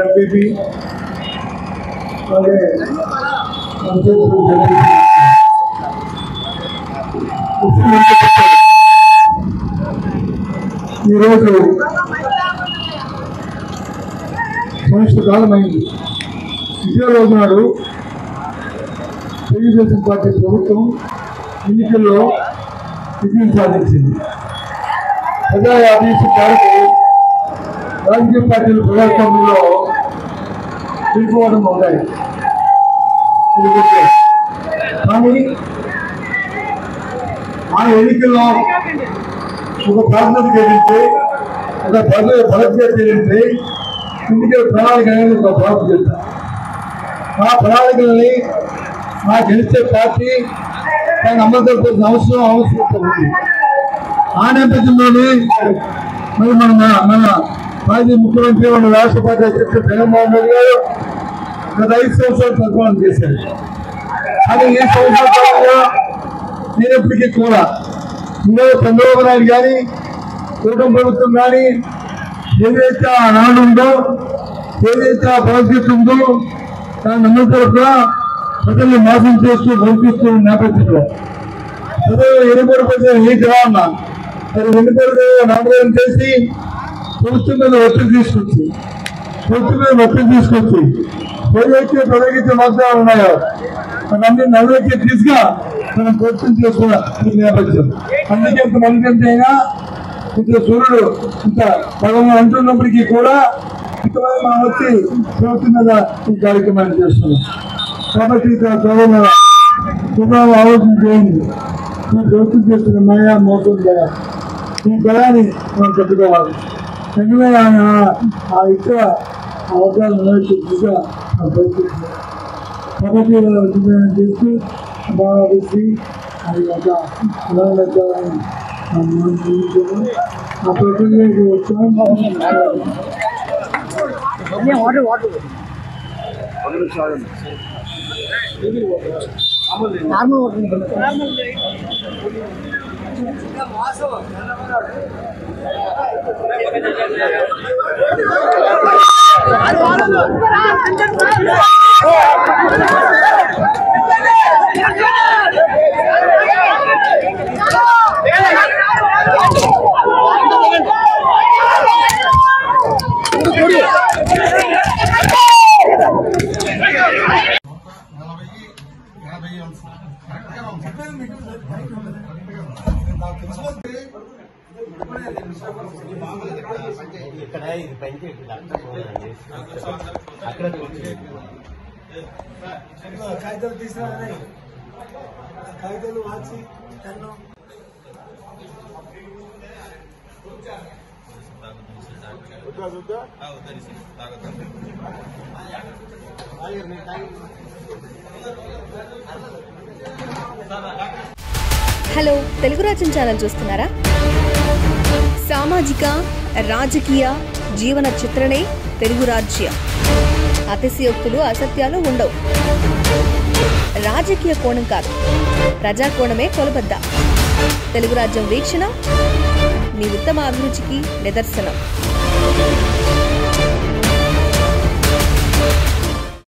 MPP అలాగే ఈరోజు సంవత్సర కాలమైంది. ఇదే రోజు నాడు తెలుగుదేశం పార్టీ ప్రభుత్వం ఎన్నికల్లో విజయం సాధించింది. ప్రజా అభివృద్ధి మేరకు రాజకీయ పార్టీలు ప్రజాస్వామ్యంలో వెళ్ళిపోవడం ఉన్నాయి. కానీ ఆ ఎన్నికల్లో ఒక ప్రాంతం చేరితే ఒక బలగా చేరితే ఎన్నికల ప్రణాళిక అనేది ఒక ప్రాంతం చేస్తారు. ఆ ప్రణాళికలని ఆ గెలిచే పార్టీ దాన్ని అమలు జరపాల్సిన అవసరం ఉంది. ఆ నేపథ్యంలోనే మరి మన మాజీ ముఖ్యమంత్రి మన రాష్ట్ర పార్టీ అధ్యక్షుడు జగన్మోహన్ రెడ్డి గారు గత 5 సంవత్సరాలు పరిపాలన చేశారు. కానీ ఈ సంవత్సరాలుగా నేనప్పటికీ కూడా ఈరోజు చంద్రబాబు నాయుడు కానీ కూటమి ప్రభుత్వం కానీ ఏదైతే ఆ నాడు ఉందో ఏదైతే ఆ భవిష్యత్తు ఉందో దాన్ని నమ్మకం ప్రజల్ని మోసం చేస్తూ పంపిస్తూ నేపథ్యంలో ప్రజలు ఎన్నికల ప్రజలు ఏంటి అన్నా మరి ఎన్నికలు నామకరణం చేసి ప్రభుత్వం మీద ఒత్తిడి తీసుకొచ్చి ఏదైతే ప్రజలకి వాగ్దానాలు ఉన్నాయో అన్ని నలుగురికి తీసుగా మనం ప్రభుత్వం చేస్తున్న ఈ నేపథ్యం. అందుకే ఇంతమంది అయినా ఇంత సూర్యుడు ఇంత పదవి అంటున్నప్పటికీ కూడా ఇంతమంది మనం వచ్చి ప్రభుత్వం మీద ఈ కార్యక్రమాన్ని చేస్తున్నాం. కాబట్టి సుమారు ఆలోచన చేయండి. ఈ ప్రభుత్వం చేస్తున్న మాయా మోసం ఈ బలాన్ని మనం కట్టుకోవాలి. వెంటనే ఆ ఇతర అవసరాలు దిశగా కాబట్టి చేసి బాగా వచ్చి అది ఒక ఆ ప్రక్రియకి వచ్చాం. కాగితాలు తీసుకురా కాగితాలు మార్చి కన్ను హలో తెలుగు రాజ్యం ఛానల్ చూస్తున్నారా? సామాజిక రాజకీయ జీవన చిత్రణే తెలుగు రాజ్యం. అతిశయోక్తులు అసత్యాలు ఉండవు. రాజకీయ కోణం కాదు, ప్రజా కోణమే కొలబద్ద. తెలుగు రాజ్యం వీక్షణ మీ ఉత్తమ అభిరుచికి నిదర్శనం.